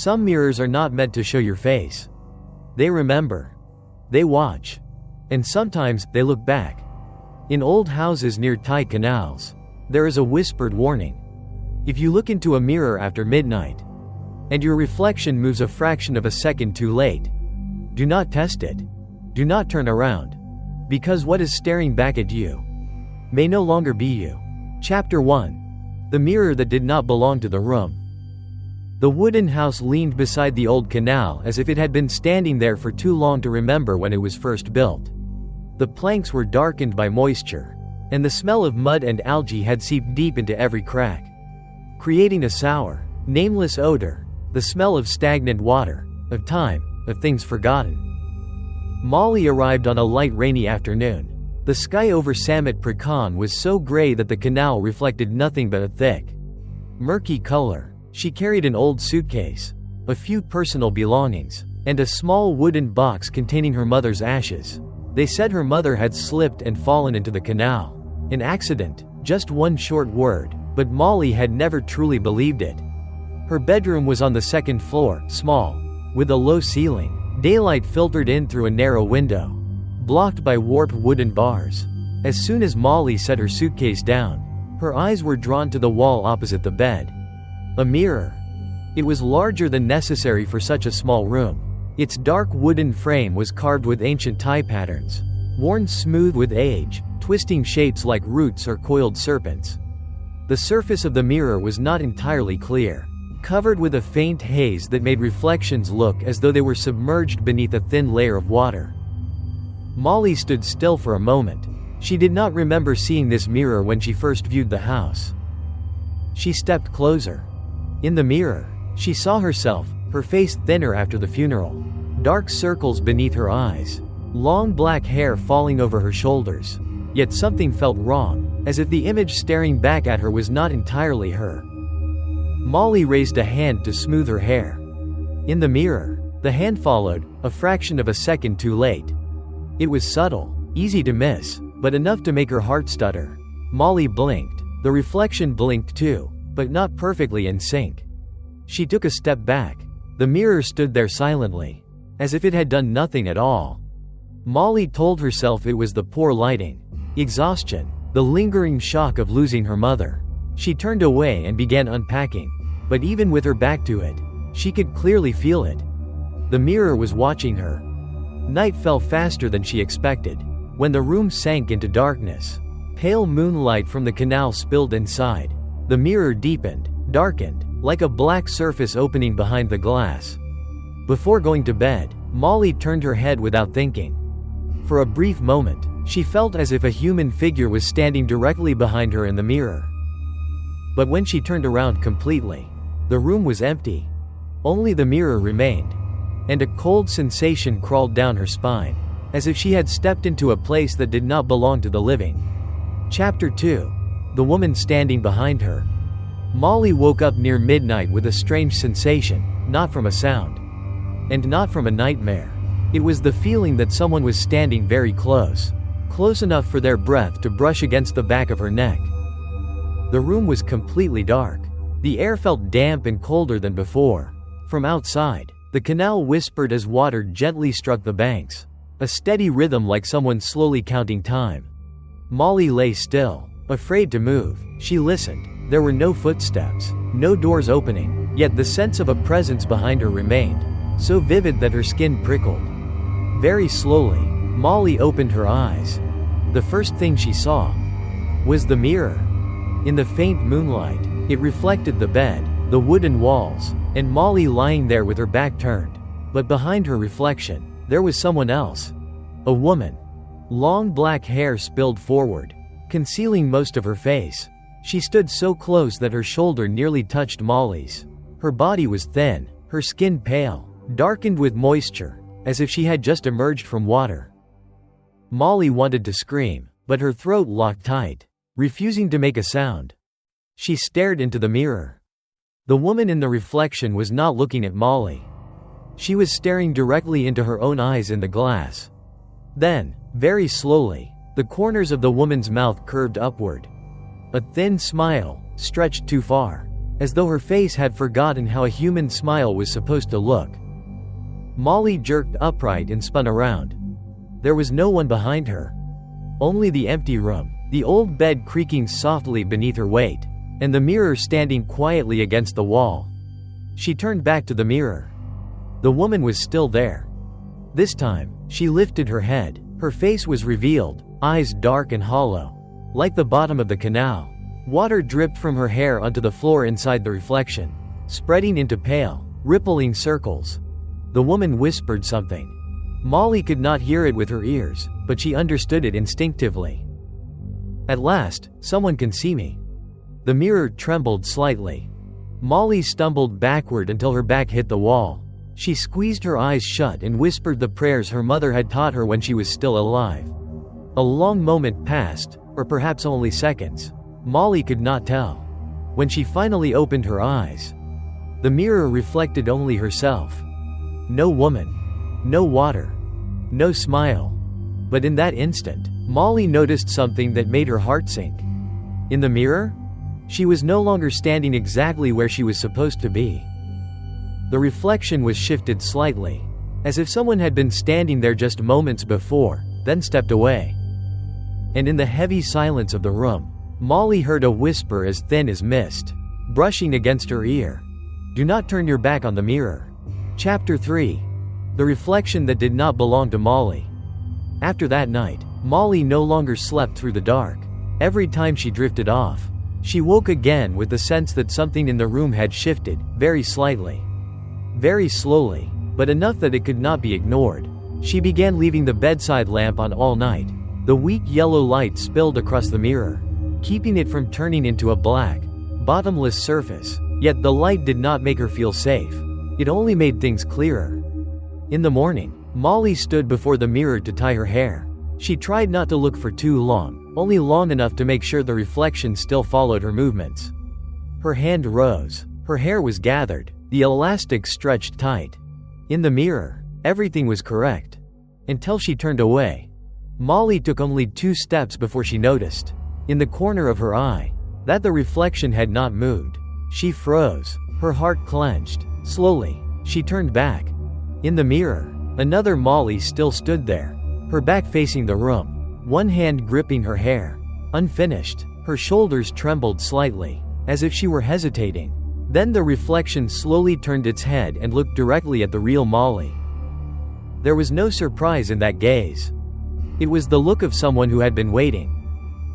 Some mirrors are not meant to show your face. They remember. They watch. And sometimes, they look back. In old houses near Thai canals, there is a whispered warning. If you look into a mirror after midnight, and your reflection moves a fraction of a second too late, do not test it. Do not turn around. Because what is staring back at you may no longer be you. Chapter 1. The mirror that did not belong to the room. The wooden house leaned beside the old canal as if it had been standing there for too long to remember when it was first built. The planks were darkened by moisture, and the smell of mud and algae had seeped deep into every crack, creating a sour, nameless odor, the smell of stagnant water, of time, of things forgotten. Molly arrived on a light rainy afternoon. The sky over Samet Prakan was so gray that the canal reflected nothing but a thick, murky color. She carried an old suitcase, a few personal belongings, and a small wooden box containing her mother's ashes. They said her mother had slipped and fallen into the canal. An accident, just one short word, but Molly had never truly believed it. Her bedroom was on the second floor, small, with a low ceiling. Daylight filtered in through a narrow window, blocked by warped wooden bars. As soon as Molly set her suitcase down, her eyes were drawn to the wall opposite the bed. A mirror. It was larger than necessary for such a small room. Its dark wooden frame was carved with ancient Thai patterns, worn smooth with age, twisting shapes like roots or coiled serpents. The surface of the mirror was not entirely clear, covered with a faint haze that made reflections look as though they were submerged beneath a thin layer of water. Molly stood still for a moment. She did not remember seeing this mirror when she first viewed the house. She stepped closer. In the mirror, she saw herself, her face thinner after the funeral, dark circles beneath her eyes, long black hair falling over her shoulders. Yet something felt wrong, as if the image staring back at her was not entirely her. Molly raised a hand to smooth her hair. In the mirror, the hand followed, a fraction of a second too late. It was subtle, easy to miss, but enough to make her heart stutter. Molly blinked. The reflection blinked too, but not perfectly in sync. She took a step back. The mirror stood there silently, as if it had done nothing at all. Molly told herself it was the poor lighting, exhaustion, the lingering shock of losing her mother. She turned away and began unpacking, but even with her back to it, she could clearly feel it. The mirror was watching her. Night fell faster than she expected. When the room sank into darkness, pale moonlight from the canal spilled inside. The mirror deepened, darkened, like a black surface opening behind the glass. Before going to bed, Molly turned her head without thinking. For a brief moment, she felt as if a human figure was standing directly behind her in the mirror. But when she turned around completely, the room was empty. Only the mirror remained. And a cold sensation crawled down her spine, as if she had stepped into a place that did not belong to the living. Chapter 2. The woman standing behind her. Molly woke up near midnight with a strange sensation, not from a sound, and not from a nightmare. It was the feeling that someone was standing very close, close enough for their breath to brush against the back of her neck. The room was completely dark. The air felt damp and colder than before. From outside, the canal whispered as water gently struck the banks, a steady rhythm like someone slowly counting time. Molly lay still, afraid to move. She listened. There were no footsteps, no doors opening, yet the sense of a presence behind her remained, so vivid that her skin prickled. Very slowly, Molly opened her eyes. The first thing she saw was the mirror. In the faint moonlight, it reflected the bed, the wooden walls, and Molly lying there with her back turned. But behind her reflection, there was someone else. A woman. Long black hair spilled forward, concealing most of her face. She stood so close that her shoulder nearly touched Molly's. Her body was thin, her skin pale, darkened with moisture, as if she had just emerged from water. Molly wanted to scream, but her throat locked tight, refusing to make a sound. She stared into the mirror. The woman in the reflection was not looking at Molly. She was staring directly into her own eyes in the glass. Then, very slowly, the corners of the woman's mouth curved upward. A thin smile, stretched too far. as though her face had forgotten how a human smile was supposed to look. Molly jerked upright and spun around. There was no one behind her. Only the empty room, the old bed creaking softly beneath her weight, and the mirror standing quietly against the wall. She turned back to the mirror. The woman was still there. This time, she lifted her head. Her face was revealed, eyes dark and hollow, like the bottom of the canal. Water dripped from her hair onto the floor inside the reflection, spreading into pale, rippling circles. The woman whispered something. Molly could not hear it with her ears, but she understood it instinctively. "At last, someone can see me." The mirror trembled slightly. Molly stumbled backward until her back hit the wall. She squeezed her eyes shut and whispered the prayers her mother had taught her when she was still alive. A long moment passed, or perhaps only seconds. Molly could not tell. When she finally opened her eyes, the mirror reflected only herself. No woman. No water. No smile. But in that instant, Molly noticed something that made her heart sink. In the mirror, she was no longer standing exactly where she was supposed to be. The reflection was shifted slightly, as if someone had been standing there just moments before, then stepped away. And in the heavy silence of the room, Molly heard a whisper as thin as mist, brushing against her ear. "Do not turn your back on the mirror." Chapter 3. The reflection that did not belong to Molly. After that night, Molly no longer slept through the dark. Every time she drifted off, she woke again with the sense that something in the room had shifted, very slightly. Very slowly, but enough that it could not be ignored. She began leaving the bedside lamp on all night. The weak yellow light spilled across the mirror, keeping it from turning into a black, bottomless surface. Yet the light did not make her feel safe. It only made things clearer. In the morning, Molly stood before the mirror to tie her hair. She tried not to look for too long, only long enough to make sure the reflection still followed her movements. Her hand rose. Her hair was gathered, the elastic stretched tight. In the mirror, everything was correct. Until she turned away. Molly took only 2 steps before she noticed, in the corner of her eye, that the reflection had not moved. She froze. Her heart clenched. Slowly, she turned back. In the mirror, another Molly still stood there, her back facing the room, one hand gripping her hair. Unfinished, her shoulders trembled slightly, as if she were hesitating. Then the reflection slowly turned its head and looked directly at the real Molly. There was no surprise in that gaze. It was the look of someone who had been waiting.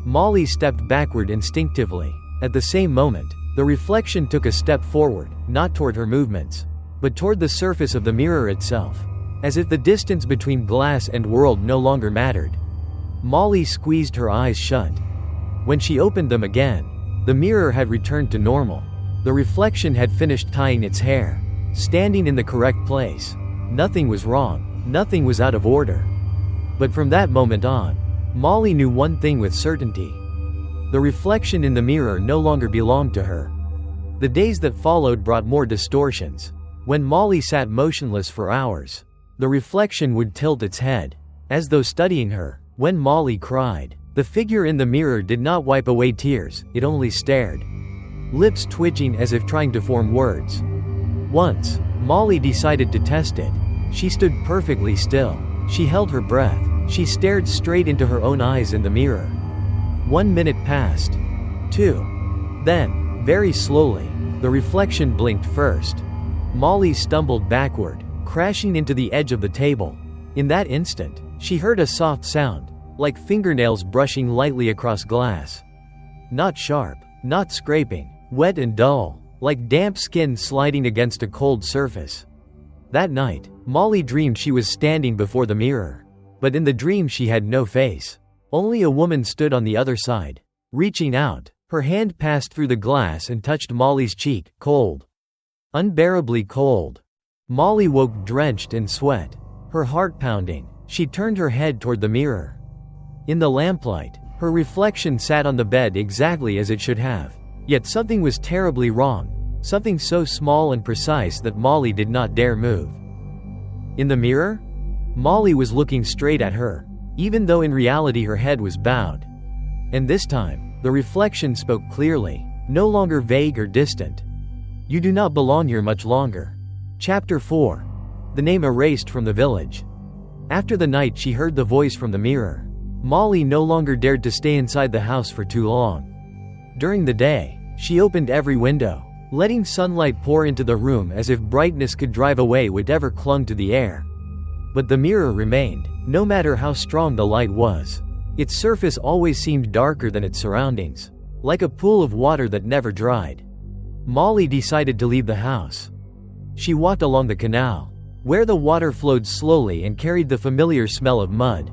Molly stepped backward instinctively. At the same moment, the reflection took a step forward, not toward her movements, but toward the surface of the mirror itself, as if the distance between glass and world no longer mattered. Molly squeezed her eyes shut. When she opened them again, the mirror had returned to normal. The reflection had finished tying its hair, standing in the correct place. Nothing was wrong, nothing was out of order. But from that moment on, Molly knew one thing with certainty. The reflection in the mirror no longer belonged to her. The days that followed brought more distortions. When Molly sat motionless for hours, the reflection would tilt its head, as though studying her. When Molly cried, the figure in the mirror did not wipe away tears, it only stared, lips twitching as if trying to form words. Once, Molly decided to test it. She stood perfectly still. She held her breath. She stared straight into her own eyes in the mirror. 1 minute passed. 2. Then, very slowly, the reflection blinked first. Molly stumbled backward, crashing into the edge of the table. In that instant, she heard a soft sound, like fingernails brushing lightly across glass. Not sharp, not scraping, wet and dull, like damp skin sliding against a cold surface. That night, Molly dreamed she was standing before the mirror. But in the dream she had no face. Only a woman stood on the other side. Reaching out, her hand passed through the glass and touched Molly's cheek, cold. Unbearably cold. Molly woke drenched in sweat, her heart pounding. She turned her head toward the mirror. In the lamplight, her reflection sat on the bed exactly as it should have. Yet something was terribly wrong, something so small and precise that Molly did not dare move. In the mirror, Molly was looking straight at her, even though in reality her head was bowed. And this time, the reflection spoke clearly, no longer vague or distant. You do not belong here much longer." Chapter 4. The name erased from the village. After the night she heard the voice from the mirror, Molly no longer dared to stay inside the house for too long. During the day, she opened every window, letting sunlight pour into the room as if brightness could drive away whatever clung to the air. But the mirror remained, no matter how strong the light was. Its surface always seemed darker than its surroundings, like a pool of water that never dried. Molly decided to leave the house. She walked along the canal, where the water flowed slowly and carried the familiar smell of mud.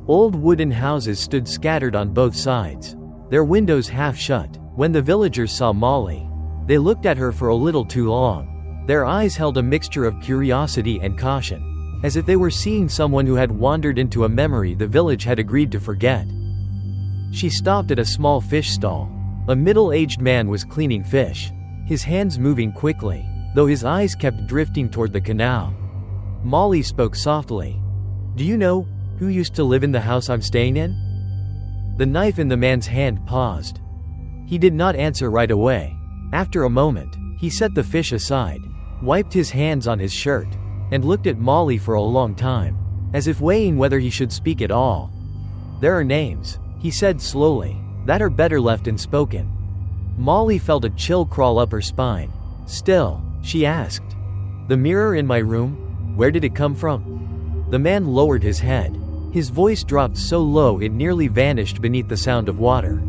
Old wooden houses stood scattered on both sides, their windows half shut. When the villagers saw Molly, they looked at her for a little too long. Their eyes held a mixture of curiosity and caution, as if they were seeing someone who had wandered into a memory the village had agreed to forget. She stopped at a small fish stall. A middle-aged man was cleaning fish, his hands moving quickly, though his eyes kept drifting toward the canal. Molly spoke softly. "Do you know who used to live in the house I'm staying in?" The knife in the man's hand paused. He did not answer right away. After a moment, he set the fish aside, wiped his hands on his shirt, and looked at Molly for a long time, as if weighing whether he should speak at all. "There are names," he said slowly, "that are better left unspoken." Molly felt a chill crawl up her spine. "Still?" she asked. "The mirror in my room? Where did it come from?" The man lowered his head. His voice dropped so low it nearly vanished beneath the sound of water.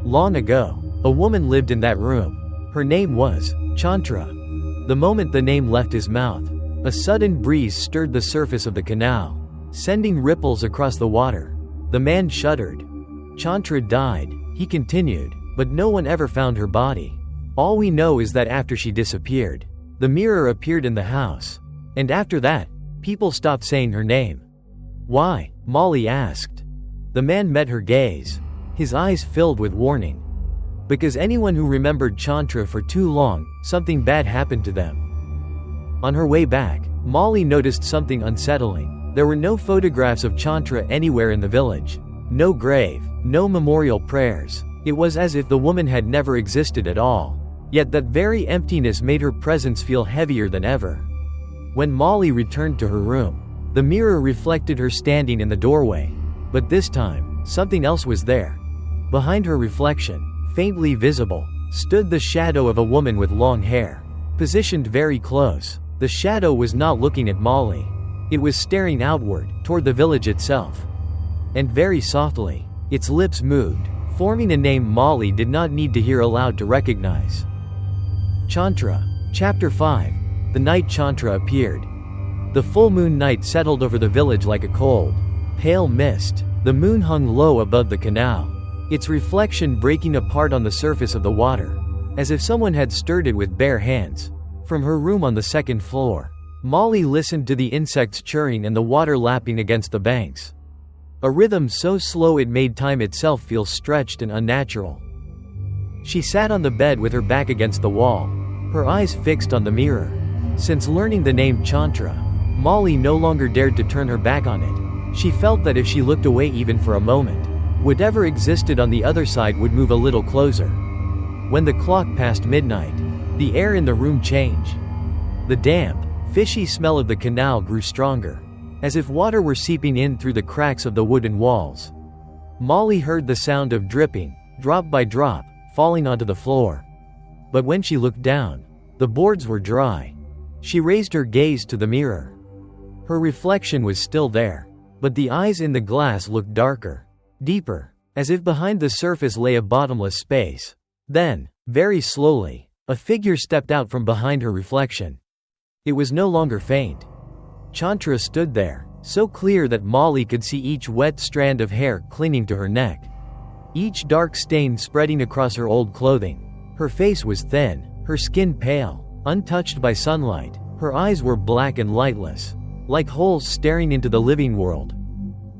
"Long ago, a woman lived in that room. Her name was Chantra." The moment the name left his mouth, a sudden breeze stirred the surface of the canal, sending ripples across the water. The man shuddered. "Chantra died," he continued, "but no one ever found her body. All we know is that after she disappeared, the mirror appeared in the house. And after that, people stopped saying her name." "Why?" Molly asked. The man met her gaze, his eyes filled with warning. "Because anyone who remembered Chantra for too long, something bad happened to them." On her way back, Molly noticed something unsettling. There were no photographs of Chantra anywhere in the village. No grave, no memorial prayers. It was as if the woman had never existed at all. Yet that very emptiness made her presence feel heavier than ever. When Molly returned to her room, the mirror reflected her standing in the doorway. But this time, something else was there. Behind her reflection, faintly visible, stood the shadow of a woman with long hair, positioned very close. The shadow was not looking at Molly. It was staring outward, toward the village itself. And very softly, its lips moved, forming a name Molly did not need to hear aloud to recognize. Chantra. Chapter 5. The night Chantra appeared. The full moon night settled over the village like a cold, pale mist. The moon hung low above the canal, its reflection breaking apart on the surface of the water, as if someone had stirred it with bare hands. From her room on the second floor, Molly listened to the insects chirring and the water lapping against the banks. A rhythm so slow it made time itself feel stretched and unnatural. She sat on the bed with her back against the wall, her eyes fixed on the mirror. Since learning the name Chantra, Molly no longer dared to turn her back on it. She felt that if she looked away even for a moment, whatever existed on the other side would move a little closer. When the clock passed midnight, the air in the room changed. The damp, fishy smell of the canal grew stronger, as if water were seeping in through the cracks of the wooden walls. Molly heard the sound of dripping, drop by drop, falling onto the floor. But when she looked down, the boards were dry. She raised her gaze to the mirror. Her reflection was still there, but the eyes in the glass looked darker, deeper, as if behind the surface lay a bottomless space. Then, very slowly, a figure stepped out from behind her reflection. It was no longer faint. Chantra stood there, so clear that Molly could see each wet strand of hair clinging to her neck, each dark stain spreading across her old clothing. Her face was thin, her skin pale, untouched by sunlight. Her eyes were black and lightless, like holes staring into the living world.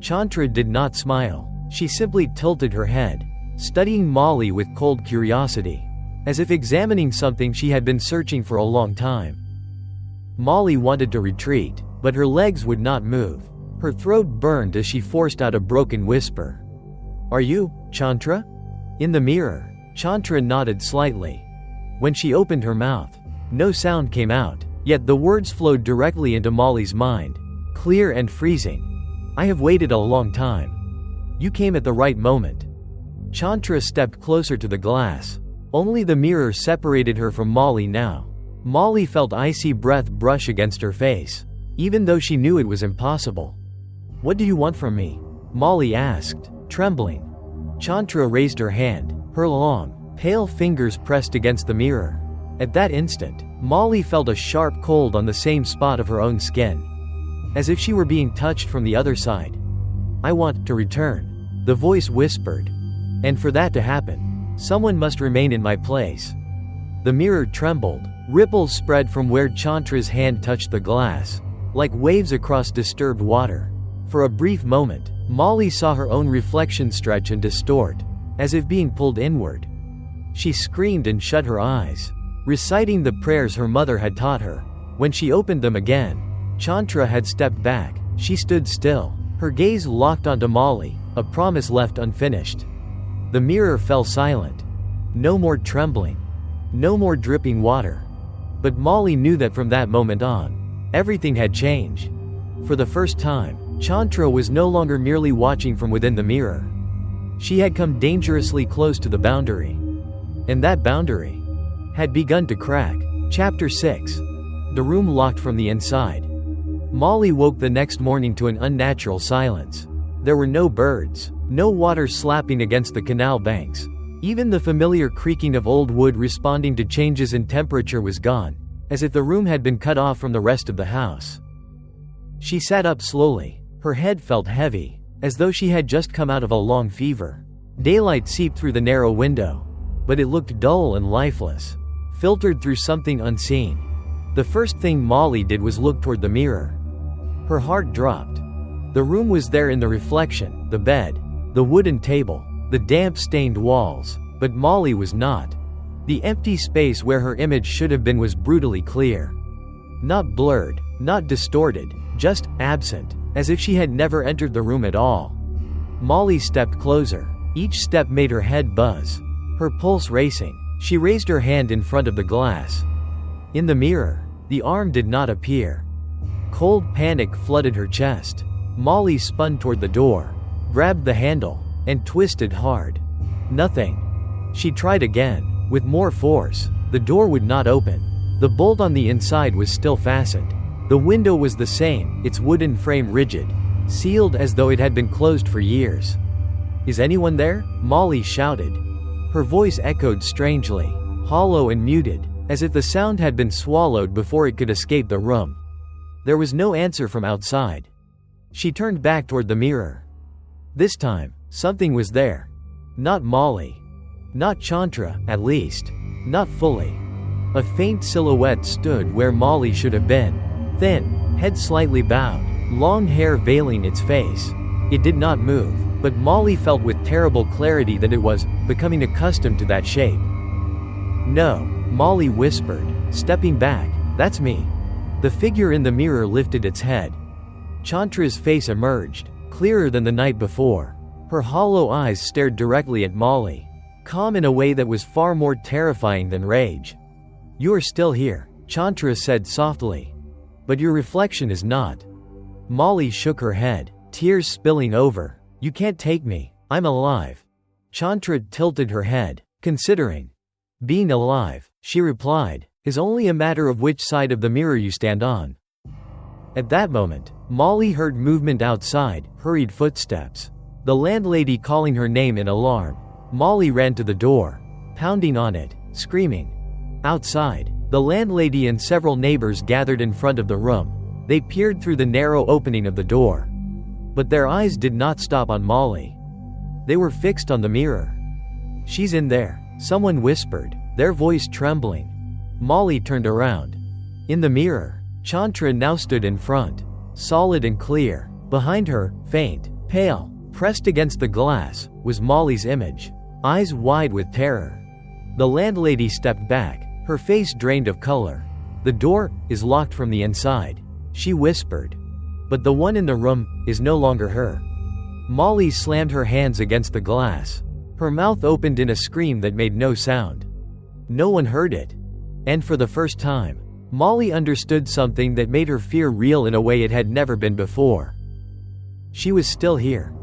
Chantra did not smile. She simply tilted her head, studying Molly with cold curiosity, as if examining something she had been searching for a long time. Molly wanted to retreat, but her legs would not move. Her throat burned as she forced out a broken whisper. "Are you, Chantra?" In the mirror, Chantra nodded slightly. When she opened her mouth, no sound came out, yet the words flowed directly into Molly's mind, clear and freezing. "I have waited a long time. You came at the right moment." Chantra stepped closer to the glass. Only the mirror separated her from Molly now. Molly felt icy breath brush against her face, even though she knew it was impossible. "What do you want from me?" Molly asked, trembling. Chantra raised her hand, her long, pale fingers pressed against the mirror. At that instant, Molly felt a sharp cold on the same spot of her own skin, as if she were being touched from the other side. "I want to return," the voice whispered. "And for that to happen, someone must remain in my place." The mirror trembled. Ripples spread from where Chantra's hand touched the glass, like waves across disturbed water. For a brief moment, Molly saw her own reflection stretch and distort, as if being pulled inward. She screamed and shut her eyes, reciting the prayers her mother had taught her. When she opened them again, Chantra had stepped back. She stood still, her gaze locked onto Molly, a promise left unfinished. The mirror fell silent. No more trembling. No more dripping water. But Molly knew that from that moment on, everything had changed. For the first time, Chantra was no longer merely watching from within the mirror. She had come dangerously close to the boundary. And that boundary had begun to crack. Chapter 6. The room locked from the inside. Molly woke the next morning to an unnatural silence. There were no birds, no water slapping against the canal banks. Even the familiar creaking of old wood responding to changes in temperature was gone, as if the room had been cut off from the rest of the house. She sat up slowly. Her head felt heavy, as though she had just come out of a long fever. Daylight seeped through the narrow window, but it looked dull and lifeless, filtered through something unseen. The first thing Molly did was look toward the mirror. Her heart dropped. The room was there in the reflection, the bed, the wooden table, the damp-stained walls, but Molly was not. The empty space where her image should have been was brutally clear. Not blurred, not distorted, just absent, as if she had never entered the room at all. Molly stepped closer. Each step made her head buzz, her pulse racing. She raised her hand in front of the glass. In the mirror, the arm did not appear. Cold panic flooded her chest. Molly spun toward the door, grabbed the handle, and twisted hard. Nothing. She tried again, with more force. The door would not open. The bolt on the inside was still fastened. The window was the same, its wooden frame rigid, sealed as though it had been closed for years. "Is anyone there?" Molly shouted. Her voice echoed strangely, hollow and muted, as if the sound had been swallowed before it could escape the room. There was no answer from outside. She turned back toward the mirror. This time, something was there. Not Molly. Not Chantra, at least. Not fully. A faint silhouette stood where Molly should have been. Thin, head slightly bowed, long hair veiling its face. It did not move, but Molly felt with terrible clarity that it was becoming accustomed to that shape. "No," Molly whispered, stepping back. "That's me." The figure in the mirror lifted its head. Chantra's face emerged, clearer than the night before. Her hollow eyes stared directly at Molly, calm in a way that was far more terrifying than rage. "You are still here," Chantra said softly. "But your reflection is not." Molly shook her head, tears spilling over. "You can't take me. I'm alive." Chantra tilted her head, considering. "Being alive," she replied, "is only a matter of which side of the mirror you stand on." At that moment, Molly heard movement outside, hurried footsteps. The landlady calling her name in alarm. Molly ran to the door, pounding on it, screaming. Outside, the landlady and several neighbors gathered in front of the room. They peered through the narrow opening of the door. But their eyes did not stop on Molly. They were fixed on the mirror. "She's in there," someone whispered, their voice trembling. Molly turned around. In the mirror, Chantra now stood in front, solid and clear. Behind her, faint, pale, pressed against the glass, was Molly's image, eyes wide with terror. The landlady stepped back, her face drained of color. "The door is locked from the inside," she whispered. "But the one in the room is no longer her." Molly slammed her hands against the glass. Her mouth opened in a scream that made no sound. No one heard it. And for the first time, Molly understood something that made her fear real in a way it had never been before. She was still here,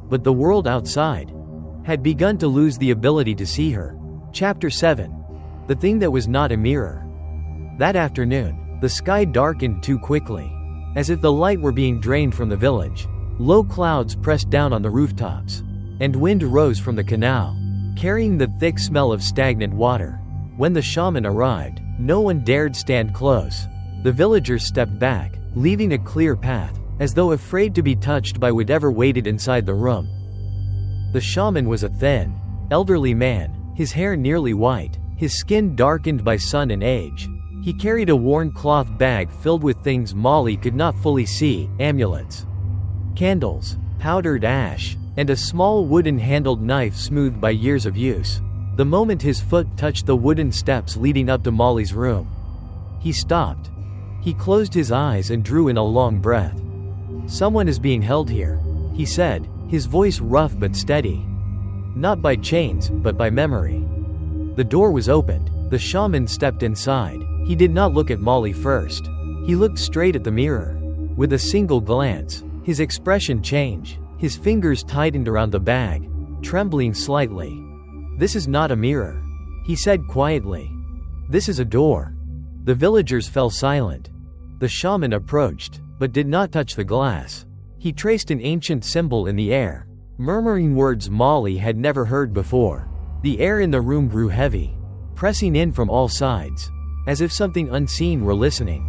but the world outside had begun to lose the ability to see her. Chapter 7. The thing that was not a mirror. That afternoon, the sky darkened too quickly, as if the light were being drained from the village. Low clouds pressed down on the rooftops, and wind rose from the canal, carrying the thick smell of stagnant water. When the shaman arrived, no one dared stand close. The villagers stepped back, leaving a clear path, as though afraid to be touched by whatever waited inside the room. The shaman was a thin, elderly man, his hair nearly white, his skin darkened by sun and age. He carried a worn cloth bag filled with things Molly could not fully see: amulets, candles, powdered ash, and a small wooden-handled knife smoothed by years of use. The moment his foot touched the wooden steps leading up to Molly's room, he stopped. He closed his eyes and drew in a long breath. "Someone is being held here," he said, his voice rough but steady. "Not by chains, but by memory." The door was opened. The shaman stepped inside. He did not look at Molly first. He looked straight at the mirror. With a single glance, his expression changed. His fingers tightened around the bag, trembling slightly. "This is not a mirror," he said quietly. "This is a door." The villagers fell silent. The shaman approached, but did not touch the glass. He traced an ancient symbol in the air, murmuring words Molly had never heard before. The air in the room grew heavy, pressing in from all sides, as if something unseen were listening.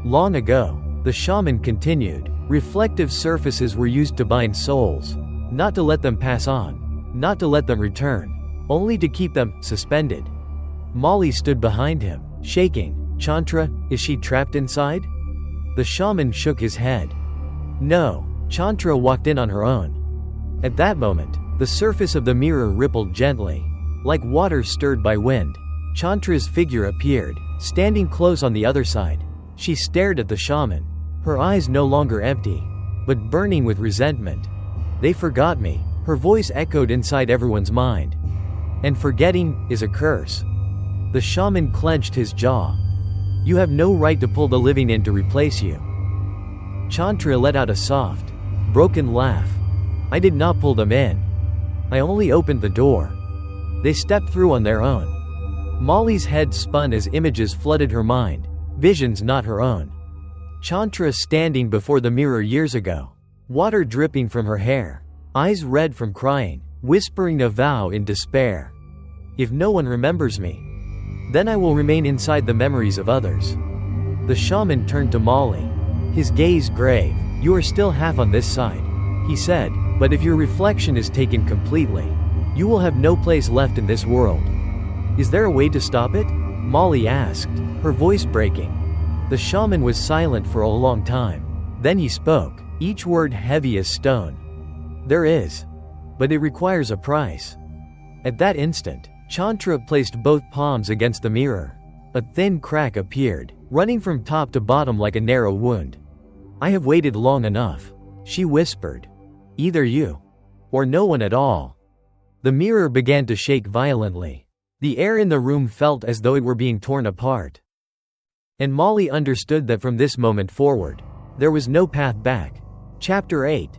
"Long ago," the shaman continued, "reflective surfaces were used to bind souls, not to let them pass on, not to let them return, only to keep them suspended." Molly stood behind him, shaking. "Chantra, is she trapped inside?" The shaman shook his head. "No, Chantra walked in on her own." At that moment, the surface of the mirror rippled gently, like water stirred by wind. Chantra's figure appeared, standing close on the other side. She stared at the shaman, her eyes no longer empty, but burning with resentment. "They forgot me," her voice echoed inside everyone's mind. "And forgetting is a curse." The shaman clenched his jaw. "You have no right to pull the living in to replace you." Chantra let out a soft, broken laugh. "I did not pull them in. I only opened the door. They stepped through on their own." Molly's head spun as images flooded her mind, visions not her own. Chantra standing before the mirror years ago, water dripping from her hair, eyes red from crying, whispering a vow in despair. "If no one remembers me, then I will remain inside the memories of others." The shaman turned to Molly, his gaze grave. "You are still half on this side," he said, "but if your reflection is taken completely, you will have no place left in this world." "Is there a way to stop it?" Molly asked, her voice breaking. The shaman was silent for a long time. Then he spoke, each word heavy as stone. "There is. But it requires a price." At that instant, Chantra placed both palms against the mirror. A thin crack appeared, running from top to bottom like a narrow wound. "I have waited long enough," she whispered. "Either you, or no one at all." The mirror began to shake violently. The air in the room felt as though it were being torn apart. And Molly understood that from this moment forward, there was no path back. Chapter 8.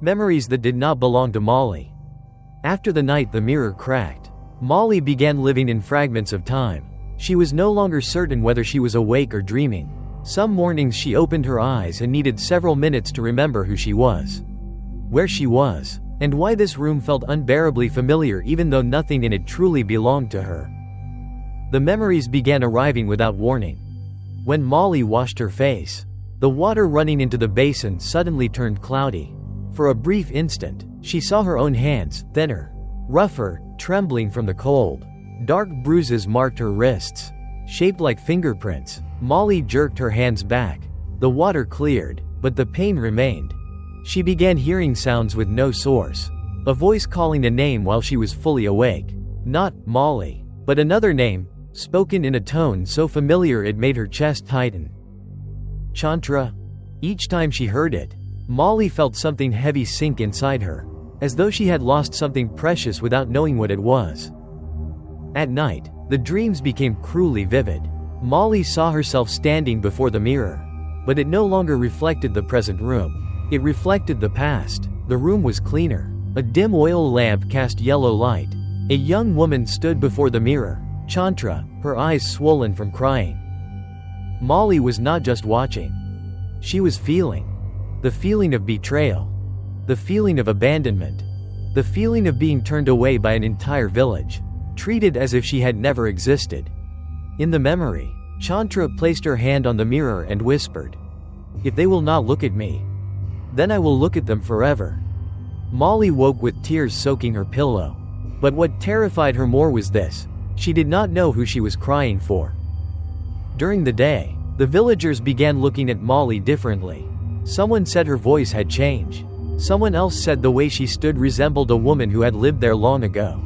Memories that did not belong to Molly. After the night the mirror cracked, Molly began living in fragments of time. She was no longer certain whether she was awake or dreaming. Some mornings she opened her eyes and needed several minutes to remember who she was, where she was, and why this room felt unbearably familiar even though nothing in it truly belonged to her. The memories began arriving without warning. When Molly washed her face, the water running into the basin suddenly turned cloudy. For a brief instant, she saw her own hands, thinner, rougher, trembling from the cold. Dark bruises marked her wrists, shaped like fingerprints. Molly jerked her hands back. The water cleared, but the pain remained. She began hearing sounds with no source. A voice calling a name while she was fully awake. Not Molly, but another name, spoken in a tone so familiar it made her chest tighten. Chantra. Each time she heard it, Molly felt something heavy sink inside her, as though she had lost something precious without knowing what it was. At night, The dreams became cruelly vivid. Molly saw herself standing before the mirror. But it no longer reflected the present room. It reflected the past. The room was cleaner. A dim oil lamp cast yellow light. A young woman stood before the mirror, Chantra, her eyes swollen from crying. Molly was not just watching. She was feeling. The feeling of betrayal. The feeling of abandonment. The feeling of being turned away by an entire village. Treated as if she had never existed. In the memory, Chantra placed her hand on the mirror and whispered, "If they will not look at me, then I will look at them forever." Molly woke with tears soaking her pillow. But what terrified her more was this: she did not know who she was crying for. During the day, the villagers began looking at Molly differently. Someone said her voice had changed. Someone else said the way she stood resembled a woman who had lived there long ago.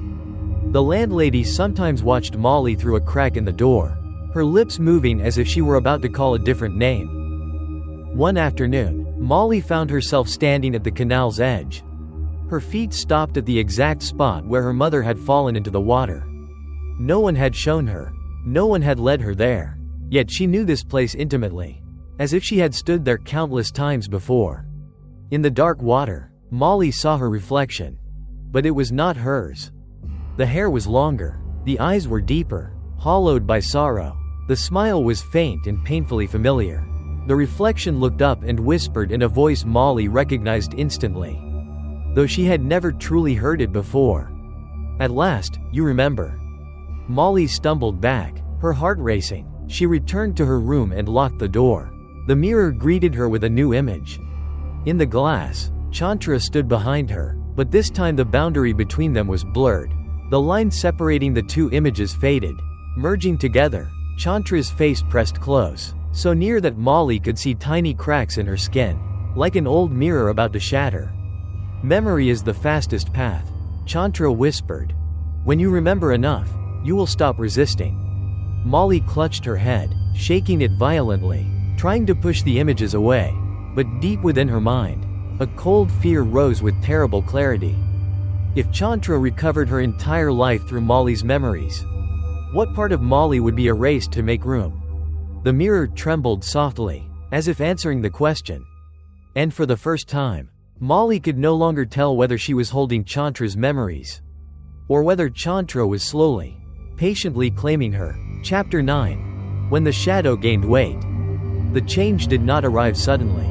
The landlady sometimes watched Molly through a crack in the door, her lips moving as if she were about to call a different name. One afternoon, Molly found herself standing at the canal's edge. Her feet stopped at the exact spot where her mother had fallen into the water. No one had shown her. No one had led her there. Yet she knew this place intimately, as if she had stood there countless times before. In the dark water, Molly saw her reflection. But it was not hers. The hair was longer. The eyes were deeper, hollowed by sorrow. The smile was faint and painfully familiar. The reflection looked up and whispered in a voice Molly recognized instantly, though she had never truly heard it before. "At last, you remember." Molly stumbled back, her heart racing. She returned to her room and locked the door. The mirror greeted her with a new image. In the glass, Chantra stood behind her, but this time the boundary between them was blurred. The line separating the two images faded. Merging together, Chantra's face pressed close, so near that Molly could see tiny cracks in her skin, like an old mirror about to shatter. "Memory is the fastest path," Chantra whispered. "When you remember enough, you will stop resisting." Molly clutched her head, shaking it violently, trying to push the images away. But deep within her mind, a cold fear rose with terrible clarity. If Chantra recovered her entire life through Molly's memories, what part of Molly would be erased to make room? The mirror trembled softly, as if answering the question. And for the first time, Molly could no longer tell whether she was holding Chantra's memories, or whether Chantra was slowly, patiently claiming her. Chapter 9. When the shadow gained weight. The change did not arrive suddenly.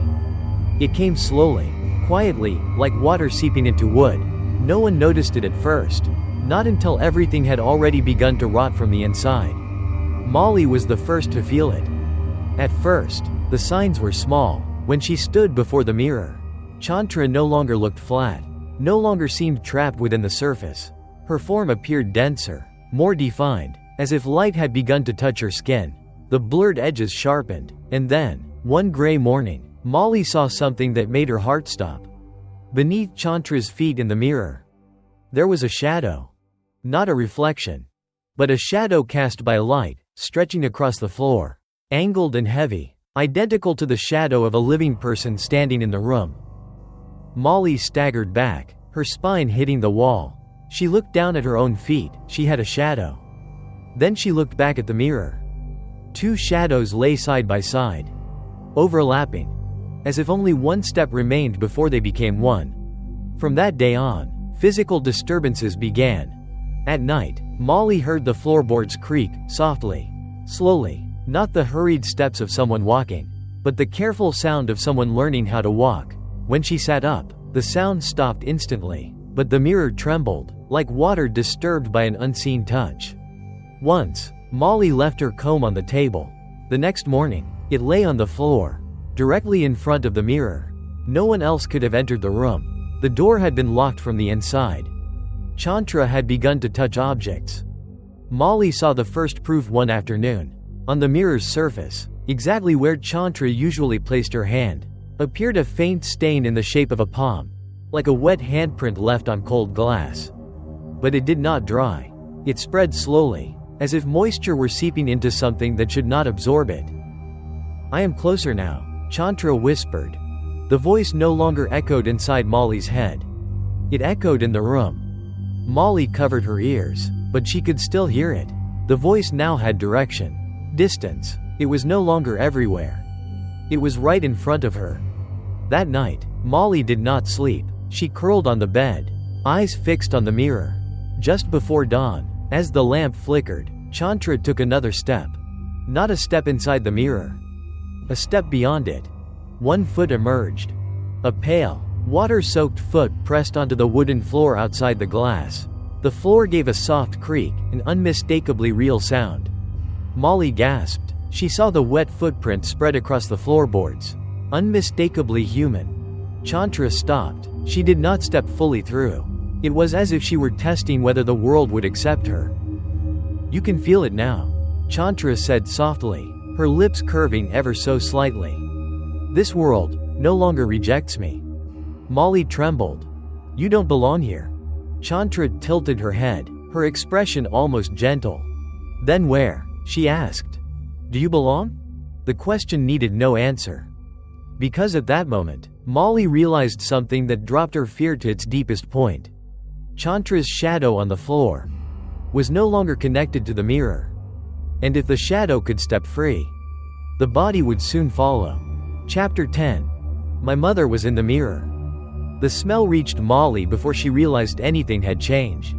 It came slowly, quietly, like water seeping into wood. No one noticed it at first, not until everything had already begun to rot from the inside. Molly was the first to feel it. At first, the signs were small. When she stood before the mirror, Chantra no longer looked flat, no longer seemed trapped within the surface. Her form appeared denser, more defined, as if light had begun to touch her skin. The blurred edges sharpened, and then, one gray morning, Molly saw something that made her heart stop. Beneath Chantra's feet in the mirror, there was a shadow. Not a reflection, but a shadow cast by light, stretching across the floor, angled and heavy, identical to the shadow of a living person standing in the room. Molly staggered back, her spine hitting the wall. She looked down at her own feet. She had a shadow. Then she looked back at the mirror. Two shadows lay side by side, overlapping, as if only one step remained before they became one. From that day on, physical disturbances began. At night, Molly heard the floorboards creak, softly, slowly, not the hurried steps of someone walking, but the careful sound of someone learning how to walk. When she sat up, the sound stopped instantly, but the mirror trembled, like water disturbed by an unseen touch. Once, Molly left her comb on the table. The next morning, it lay on the floor, directly in front of the mirror. No one else could have entered the room. The door had been locked from the inside. Chantra had begun to touch objects. Molly saw the first proof one afternoon. On the mirror's surface, exactly where Chantra usually placed her hand, appeared a faint stain in the shape of a palm, like a wet handprint left on cold glass. But it did not dry. It spread slowly, as if moisture were seeping into something that should not absorb it. "I am closer now," Chantra whispered. The voice no longer echoed inside Molly's head. It echoed in the room. Molly covered her ears, but she could still hear it. The voice now had direction. Distance. It was no longer everywhere. It was right in front of her. That night, Molly did not sleep. She curled on the bed, eyes fixed on the mirror. Just before dawn, as the lamp flickered, Chantra took another step. Not a step inside the mirror. A step beyond it. One foot emerged. A pale, water-soaked foot pressed onto the wooden floor outside the glass. The floor gave a soft creak, an unmistakably real sound. Molly gasped. She saw the wet footprint spread across the floorboards. Unmistakably human. Chantra stopped. She did not step fully through. It was as if she were testing whether the world would accept her. "You can feel it now," Chantra said softly, her lips curving ever so slightly. "This world no longer rejects me." Molly trembled. "You don't belong here." Chantra tilted her head, her expression almost gentle. "Then where?" she asked. "Do you belong?" The question needed no answer. Because at that moment, Molly realized something that dropped her fear to its deepest point. Chantra's shadow on the floor was no longer connected to the mirror. And if the shadow could step free, the body would soon follow. Chapter 10. My mother was in the mirror. The smell reached Molly before she realized anything had changed.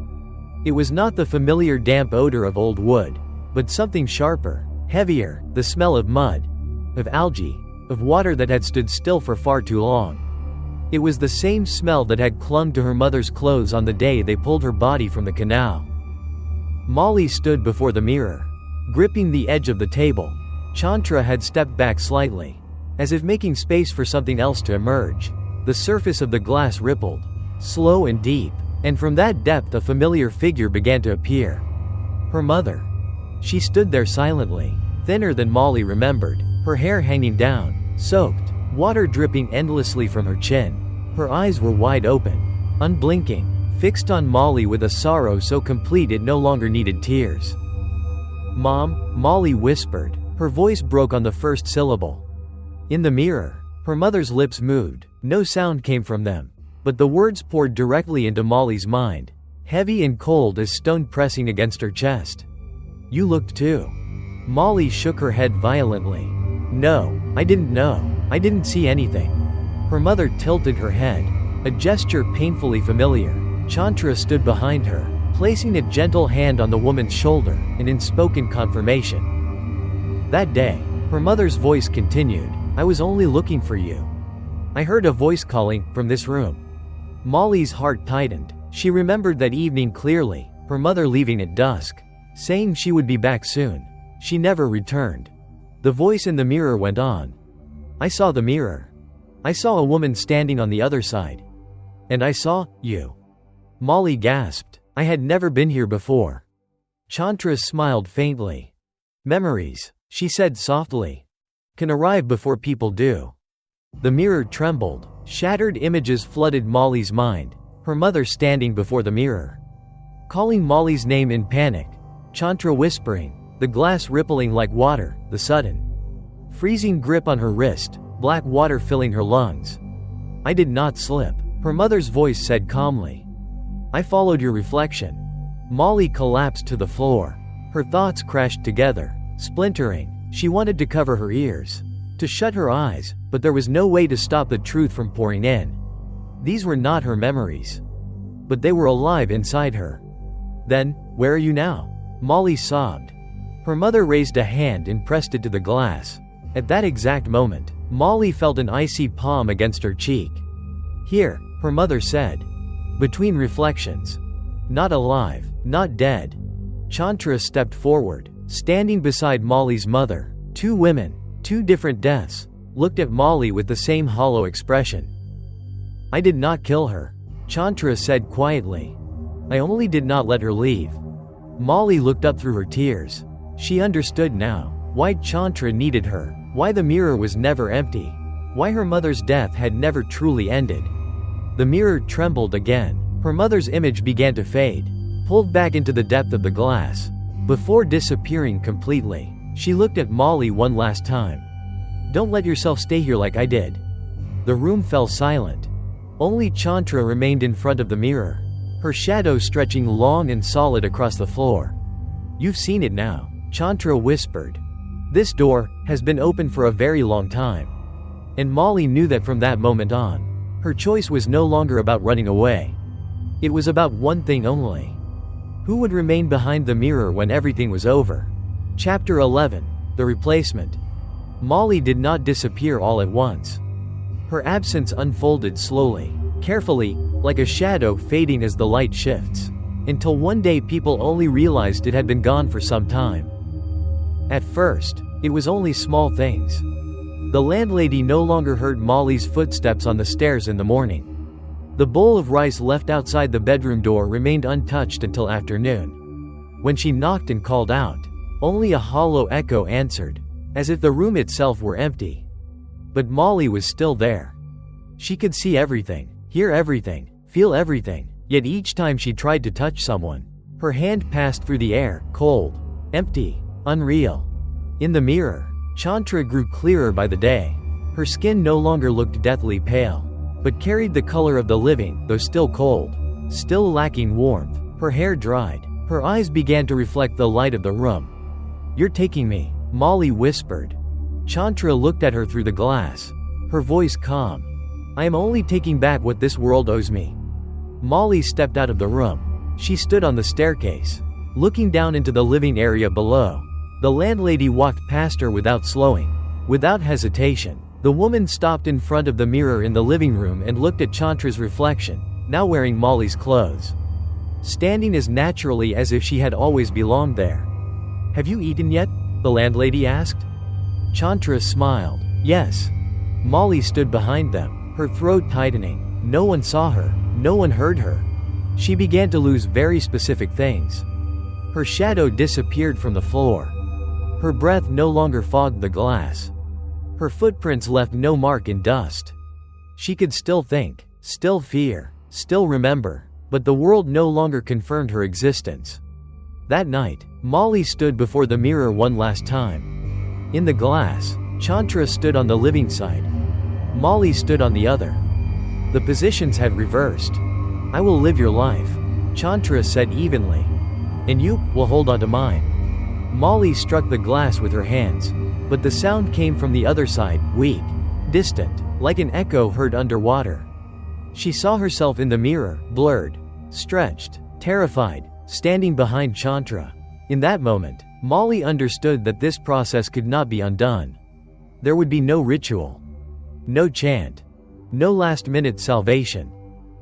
It was not the familiar damp odor of old wood, but something sharper, heavier, the smell of mud, of algae, of water that had stood still for far too long. It was the same smell that had clung to her mother's clothes on the day they pulled her body from the canal. Molly stood before the mirror, gripping the edge of the table. Chantra had stepped back slightly, as if making space for something else to emerge. The surface of the glass rippled, slow and deep, and from that depth a familiar figure began to appear. Her mother. She stood there silently, thinner than Molly remembered, her hair hanging down, soaked, water dripping endlessly from her chin. Her eyes were wide open, unblinking, fixed on Molly with a sorrow so complete it no longer needed tears. "Mom," Molly whispered. Her voice broke on the first syllable. In the mirror, her mother's lips moved. No sound came from them. But the words poured directly into Molly's mind, heavy and cold as stone pressing against her chest. "You looked too." Molly shook her head violently. "No, I didn't know. I didn't see anything." Her mother tilted her head, a gesture painfully familiar. Chantra stood behind her, placing a gentle hand on the woman's shoulder, an unspoken confirmation. "That day," her mother's voice continued, "I was only looking for you. I heard a voice calling from this room." Molly's heart tightened. She remembered that evening clearly, her mother leaving at dusk, saying she would be back soon. She never returned. The voice in the mirror went on. "I saw the mirror. I saw a woman standing on the other side. And I saw you." Molly gasped. "I had never been here before." Chantra smiled faintly. "Memories," she said softly, "can arrive before people do." The mirror trembled. Shattered images flooded Molly's mind, her mother standing before the mirror, calling Molly's name in panic. Chantra whispering, the glass rippling like water, the sudden freezing grip on her wrist, black water filling her lungs. "I did not slip," her mother's voice said calmly. "I followed your reflection." Molly collapsed to the floor. Her thoughts crashed together, splintering. She wanted to cover her ears, to shut her eyes, but there was no way to stop the truth from pouring in. These were not her memories, but they were alive inside her. "Then, where are you now?" Molly sobbed. Her mother raised a hand and pressed it to the glass. At that exact moment, Molly felt an icy palm against her cheek. "Here," her mother said. "Between reflections. Not alive, not dead." Chantra stepped forward, standing beside Molly's mother. Two women, two different deaths, looked at Molly with the same hollow expression. "I did not kill her," Chantra said quietly. "I only did not let her leave." Molly looked up through her tears. She understood now why Chantra needed her, why the mirror was never empty, why her mother's death had never truly ended. The mirror trembled again. Her mother's image began to fade, pulled back into the depth of the glass. Before disappearing completely, she looked at Molly one last time. "Don't let yourself stay here like I did." The room fell silent. Only Chantra remained in front of the mirror, her shadow stretching long and solid across the floor. You've seen it now, Chantra whispered. This door has been open for a very long time. And Molly knew that from that moment on, her choice was no longer about running away. It was about one thing only. Who would remain behind the mirror when everything was over? Chapter 11. The Replacement. Molly did not disappear all at once. Her absence unfolded slowly, carefully, like a shadow fading as the light shifts, until one day people only realized it had been gone for some time. At first, it was only small things. The landlady no longer heard Molly's footsteps on the stairs in the morning. The bowl of rice left outside the bedroom door remained untouched until afternoon. When she knocked and called out, only a hollow echo answered, as if the room itself were empty. But Molly was still there. She could see everything, hear everything, feel everything, yet each time she tried to touch someone, her hand passed through the air, cold, empty, unreal. In the mirror, Chantra grew clearer by the day. Her skin no longer looked deathly pale, but carried the color of the living, though still cold, still lacking warmth. Her hair dried, her eyes began to reflect the light of the room. "You're taking me," Molly whispered. Chantra looked at her through the glass, her voice calm. "I am only taking back what this world owes me." Molly stepped out of the room. She stood on the staircase, looking down into the living area below. The landlady walked past her without slowing. Without hesitation, the woman stopped in front of the mirror in the living room and looked at Chantra's reflection, now wearing Molly's clothes, standing as naturally as if she had always belonged there. "Have you eaten yet?" the landlady asked. Chantra smiled. "Yes." Molly stood behind them, her throat tightening. No one saw her, no one heard her. She began to lose very specific things. Her shadow disappeared from the floor. Her breath no longer fogged the glass. Her footprints left no mark in dust. She could still think, still fear, still remember, but the world no longer confirmed her existence. That night, Molly stood before the mirror one last time. In the glass, Chantra stood on the living side. Molly stood on the other. The positions had reversed. "I will live your life," Chantra said evenly. "And you will hold on to mine." Molly struck the glass with her hands, but the sound came from the other side, weak, distant, like an echo heard underwater. She saw herself in the mirror, blurred, stretched, terrified, standing behind Chantra. In that moment, Molly understood that this process could not be undone. There would be no ritual, no chant, no last-minute salvation,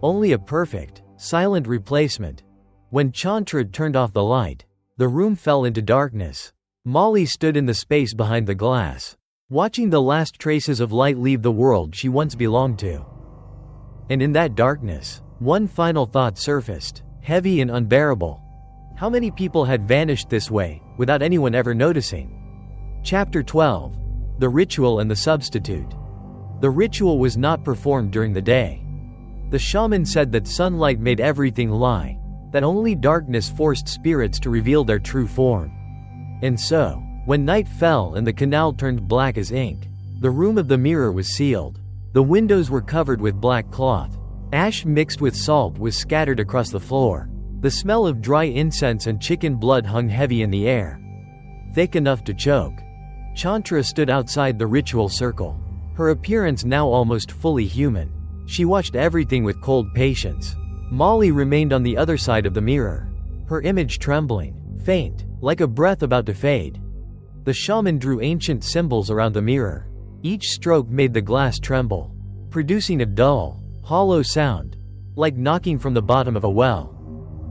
only a perfect, silent replacement. When Chantra turned off the light, the room fell into darkness. Molly stood in the space behind the glass, watching the last traces of light leave the world she once belonged to. And in that darkness, one final thought surfaced, heavy and unbearable. How many people had vanished this way, without anyone ever noticing? Chapter 12. The Ritual and the Substitute. The ritual was not performed during the day. The shaman said that sunlight made everything lie, that only darkness forced spirits to reveal their true form. And so, when night fell and the canal turned black as ink, the room of the mirror was sealed. The windows were covered with black cloth. Ash mixed with salt was scattered across the floor. The smell of dry incense and chicken blood hung heavy in the air, thick enough to choke. Chantra stood outside the ritual circle, her appearance now almost fully human. She watched everything with cold patience. Molly remained on the other side of the mirror, her image trembling, faint, like a breath about to fade. The shaman drew ancient symbols around the mirror. Each stroke made the glass tremble, producing a dull, hollow sound, like knocking from the bottom of a well.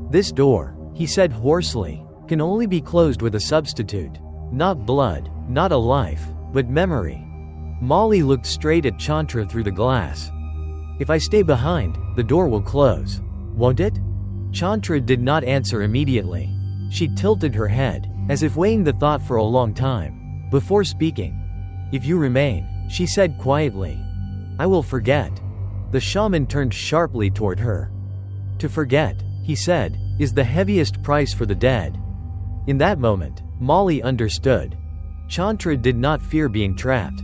"This door," he said hoarsely, "can only be closed with a substitute. Not blood, not a life, but memory." Molly looked straight at Chantra through the glass. "If I stay behind, the door will close, won't it?" Chantra did not answer immediately. She tilted her head, as if weighing the thought for a long time, before speaking. "If you remain," she said quietly, "I will forget." The shaman turned sharply toward her. "To forget," he said, "is the heaviest price for the dead." In that moment, Molly understood. Chantra did not fear being trapped.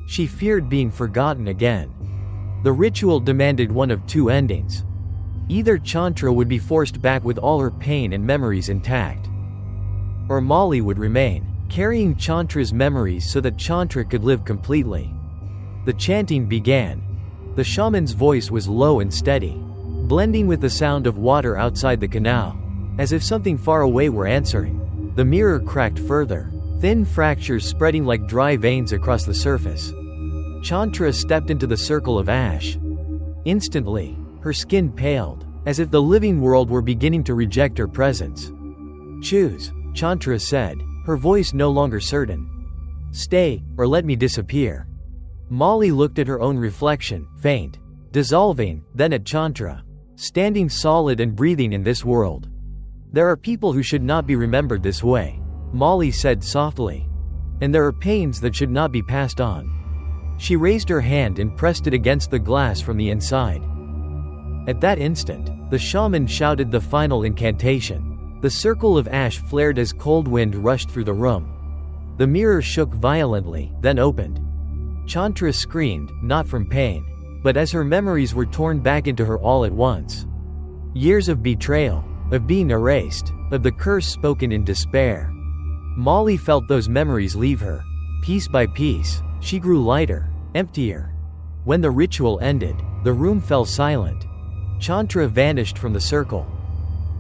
She feared being forgotten again. The ritual demanded one of two endings. Either Chantra would be forced back with all her pain and memories intact, or Molly would remain, carrying Chantra's memories so that Chantra could live completely. The chanting began. The shaman's voice was low and steady, blending with the sound of water outside the canal, as if something far away were answering. The mirror cracked further, thin fractures spreading like dry veins across the surface. Chantra stepped into the circle of ash. Instantly, her skin paled, as if the living world were beginning to reject her presence. "Choose," Chantra said, her voice no longer certain. "Stay, or let me disappear." Molly looked at her own reflection, faint, dissolving, then at Chantra, standing solid and breathing in this world. "There are people who should not be remembered this way," Molly said softly. "And there are pains that should not be passed on." She raised her hand and pressed it against the glass from the inside. At that instant, the shaman shouted the final incantation. The circle of ash flared as cold wind rushed through the room. The mirror shook violently, then opened. Chantra screamed, not from pain, but as her memories were torn back into her all at once. Years of betrayal, of being erased, of the curse spoken in despair. Molly felt those memories leave her. Piece by piece, she grew lighter, emptier. When the ritual ended, the room fell silent. Chantra vanished from the circle.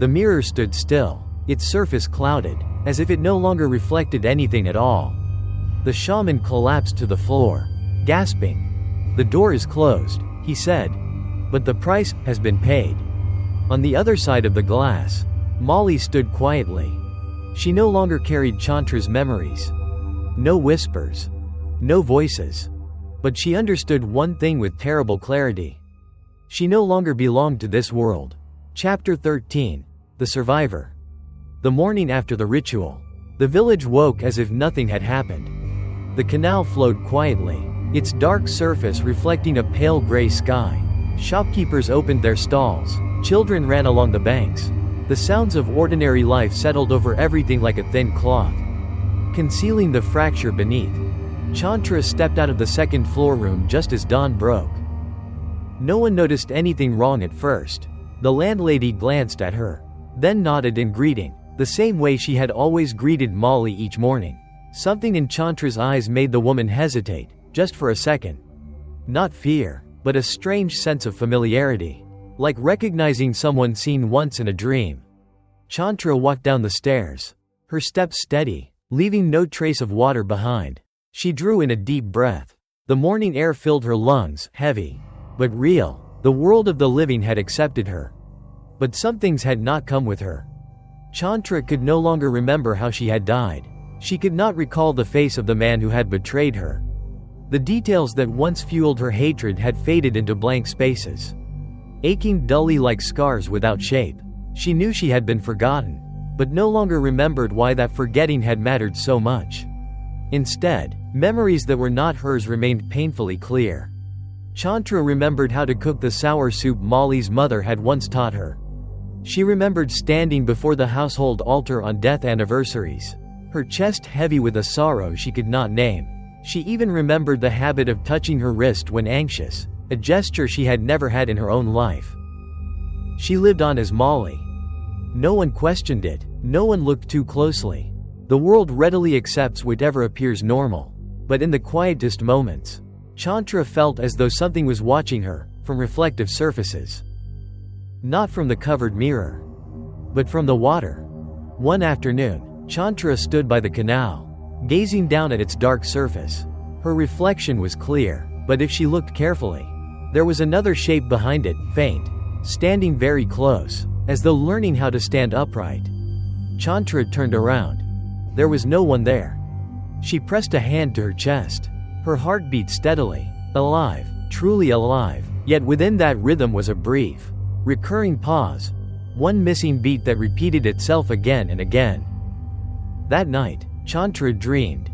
The mirror stood still, its surface clouded, as if it no longer reflected anything at all. The shaman collapsed to the floor, gasping. "The door is closed," he said. "But the price has been paid." On the other side of the glass, Molly stood quietly. She no longer carried Chantra's memories. No whispers. No voices. But she understood one thing with terrible clarity. She no longer belonged to this world. Chapter 13. The Survivor. The morning after the ritual, the village woke as if nothing had happened. The canal flowed quietly, its dark surface reflecting a pale gray sky. Shopkeepers opened their stalls, children ran along the banks. The sounds of ordinary life settled over everything like a thin cloth, concealing the fracture beneath. Chantra stepped out of the second-floor room just as dawn broke. No one noticed anything wrong at first. The landlady glanced at her, then nodded in greeting, the same way she had always greeted Molly each morning. Something in Chantra's eyes made the woman hesitate, just for a second. Not fear, but a strange sense of familiarity, like recognizing someone seen once in a dream. Chantra walked down the stairs, her steps steady, leaving no trace of water behind. She drew in a deep breath. The morning air filled her lungs, heavy, but real. The world of the living had accepted her. But some things had not come with her. Chantra could no longer remember how she had died. She could not recall the face of the man who had betrayed her. The details that once fueled her hatred had faded into blank spaces, aching dully like scars without shape. She knew she had been forgotten, but no longer remembered why that forgetting had mattered so much. Instead, memories that were not hers remained painfully clear. Chantra remembered how to cook the sour soup Molly's mother had once taught her. She remembered standing before the household altar on death anniversaries, her chest heavy with a sorrow she could not name. She even remembered the habit of touching her wrist when anxious, a gesture she had never had in her own life. She lived on as Molly. No one questioned it, no one looked too closely. The world readily accepts whatever appears normal. But in the quietest moments, Chantra felt as though something was watching her, from reflective surfaces. Not from the covered mirror, but from the water. One afternoon, Chantra stood by the canal, gazing down at its dark surface. Her reflection was clear, but if she looked carefully, there was another shape behind it, faint, standing very close, as though learning how to stand upright. Chantra turned around. There was no one there. She pressed a hand to her chest. Her heart beat steadily, alive, truly alive, yet within that rhythm was a brief, recurring pause, one missing beat that repeated itself again and again. That night, Chantra dreamed.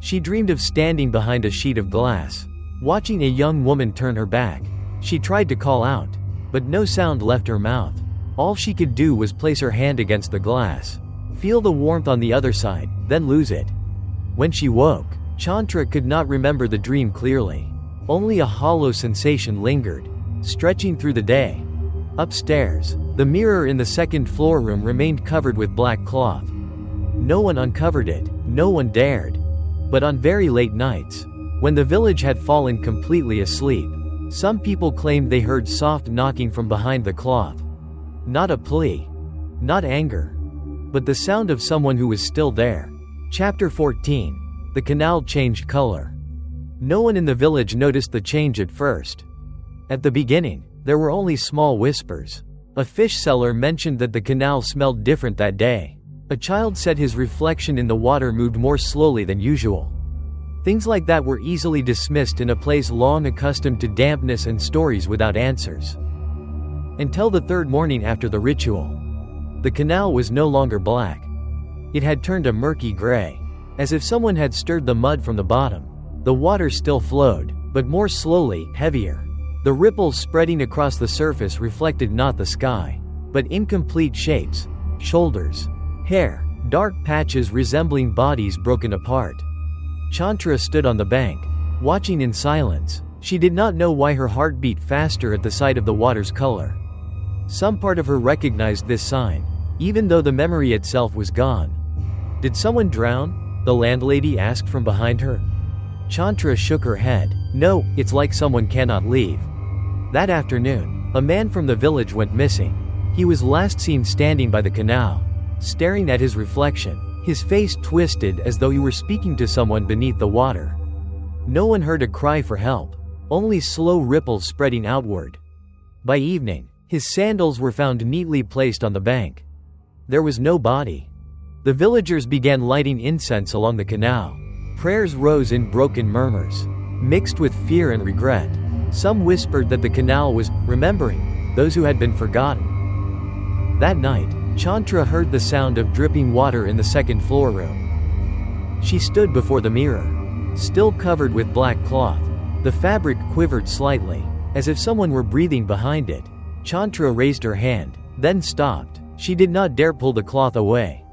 She dreamed of standing behind a sheet of glass, watching a young woman turn her back. She tried to call out, but no sound left her mouth. All she could do was place her hand against the glass, feel the warmth on the other side, then lose it. When she woke, Chantra could not remember the dream clearly. Only a hollow sensation lingered, stretching through the day. Upstairs, the mirror in the second-floor room remained covered with black cloth. No one uncovered it, no one dared. But on very late nights, when the village had fallen completely asleep, some people claimed they heard soft knocking from behind the cloth. Not a plea, not anger, but the sound of someone who was still there. Chapter 14. The canal changed color. No one in the village noticed the change at first. At the beginning, there were only small whispers. A fish seller mentioned that the canal smelled different that day. A child said his reflection in the water moved more slowly than usual. Things like that were easily dismissed in a place long accustomed to dampness and stories without answers. Until the third morning after the ritual. The canal was no longer black. It had turned a murky gray, as if someone had stirred the mud from the bottom. The water still flowed, but more slowly, heavier. The ripples spreading across the surface reflected not the sky, but incomplete shapes, shoulders, hair, dark patches resembling bodies broken apart. Chantra stood on the bank, watching in silence. She did not know why her heart beat faster at the sight of the water's color. Some part of her recognized this sign, even though the memory itself was gone. Did someone drown? The landlady asked from behind her. Chantra shook her head. No, it's like someone cannot leave. That afternoon, a man from the village went missing. He was last seen standing by the canal, staring at his reflection, his face twisted as though he were speaking to someone beneath the water. No one heard a cry for help, only slow ripples spreading outward. By evening, his sandals were found neatly placed on the bank. There was no body. The villagers began lighting incense along the canal. Prayers rose in broken murmurs, mixed with fear and regret. Some whispered that the canal was remembering those who had been forgotten. That night, Chantra heard the sound of dripping water in the second-floor room. She stood before the mirror, still covered with black cloth. The fabric quivered slightly, as if someone were breathing behind it. Chantra raised her hand, then stopped. She did not dare pull the cloth away.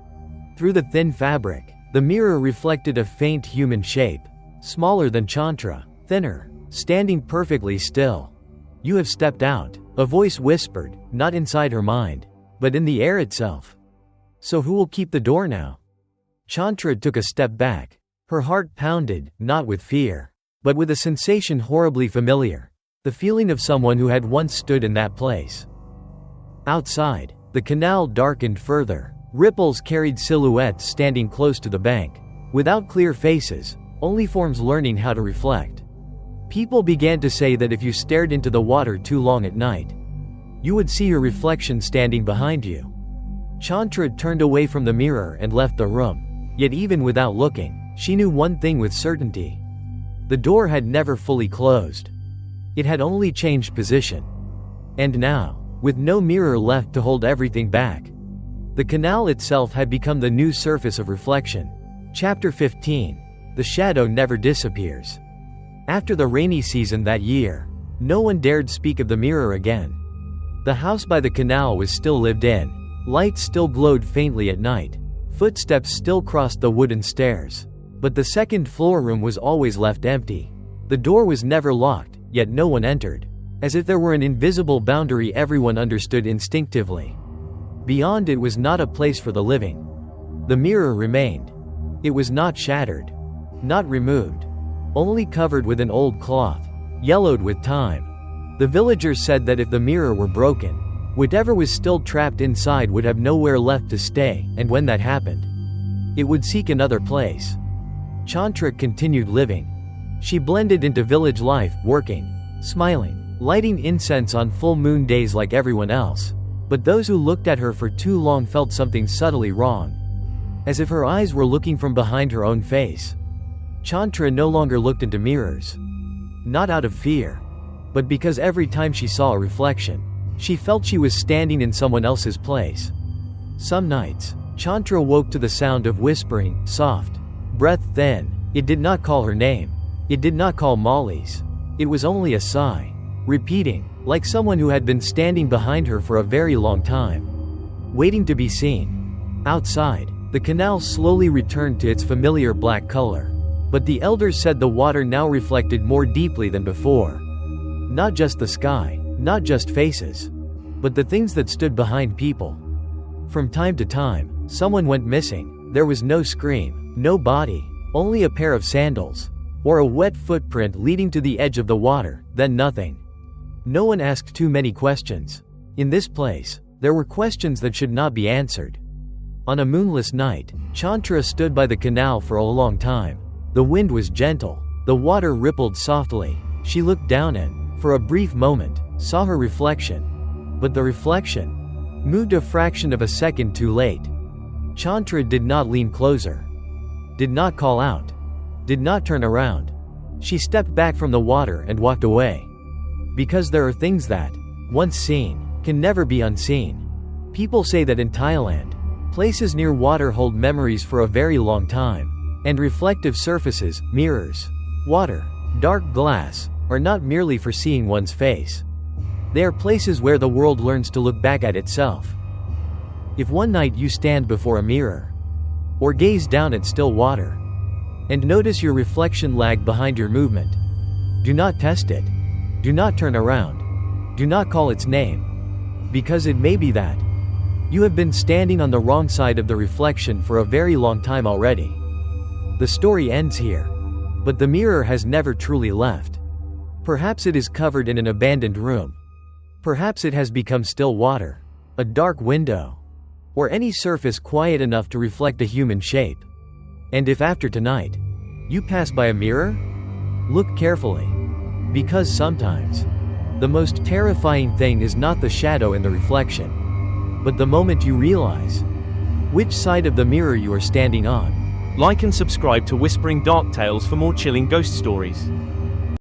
Through the thin fabric, the mirror reflected a faint human shape, smaller than Chantra, thinner, standing perfectly still. You have stepped out, a voice whispered, not inside her mind, but in the air itself. So who will keep the door now? Chantra took a step back. Her heart pounded, not with fear, but with a sensation horribly familiar, the feeling of someone who had once stood in that place. Outside, the canal darkened further. Ripples carried silhouettes standing close to the bank, without clear faces, only forms learning how to reflect. People began to say that if you stared into the water too long at night, you would see your reflection standing behind you. Chantra turned away from the mirror and left the room. Yet even without looking, she knew one thing with certainty. The door had never fully closed. It had only changed position. And now, with no mirror left to hold everything back, the canal itself had become the new surface of reflection. Chapter 15. The shadow never disappears. After the rainy season that year, no one dared speak of the mirror again. The house by the canal was still lived in. Lights still glowed faintly at night. Footsteps still crossed the wooden stairs. But the second-floor room was always left empty. The door was never locked, yet no one entered. As if there were an invisible boundary everyone understood instinctively. Beyond it was not a place for the living. The mirror remained. It was not shattered, not removed, only covered with an old cloth, yellowed with time. The villagers said that if the mirror were broken, whatever was still trapped inside would have nowhere left to stay, and when that happened, it would seek another place. Chantra continued living. She blended into village life, working, smiling, lighting incense on full moon days like everyone else. But those who looked at her for too long felt something subtly wrong. As if her eyes were looking from behind her own face. Chantra no longer looked into mirrors. Not out of fear, but because every time she saw a reflection, she felt she was standing in someone else's place. Some nights, Chantra woke to the sound of whispering, soft, breath thin. It did not call her name. It did not call Molly's. It was only a sigh, repeating, like someone who had been standing behind her for a very long time, waiting to be seen. Outside, the canal slowly returned to its familiar black color. But the elders said the water now reflected more deeply than before. Not just the sky, not just faces, but the things that stood behind people. From time to time, someone went missing. There was no scream, no body, only a pair of sandals, or a wet footprint leading to the edge of the water, then nothing. No one asked too many questions. In this place, there were questions that should not be answered. On a moonless night, Chantra stood by the canal for a long time. The wind was gentle, the water rippled softly. She looked down and, for a brief moment, saw her reflection. But the reflection moved a fraction of a second too late. Chantra did not lean closer, did not call out, did not turn around. She stepped back from the water and walked away. Because there are things that, once seen, can never be unseen. People say that in Thailand, places near water hold memories for a very long time. And reflective surfaces, mirrors, water, dark glass, are not merely for seeing one's face. They are places where the world learns to look back at itself. If one night you stand before a mirror, or gaze down at still water, and notice your reflection lag behind your movement, do not test it. Do not turn around. Do not call its name. Because it may be that you have been standing on the wrong side of the reflection for a very long time already. The story ends here. But the mirror has never truly left. Perhaps it is covered in an abandoned room. Perhaps it has become still water, a dark window, or any surface quiet enough to reflect a human shape. And if after tonight, you pass by a mirror, look carefully. Because sometimes, the most terrifying thing is not the shadow in the reflection, but the moment you realize which side of the mirror you are standing on. Like and subscribe to Whispering Dark Tales for more chilling ghost stories.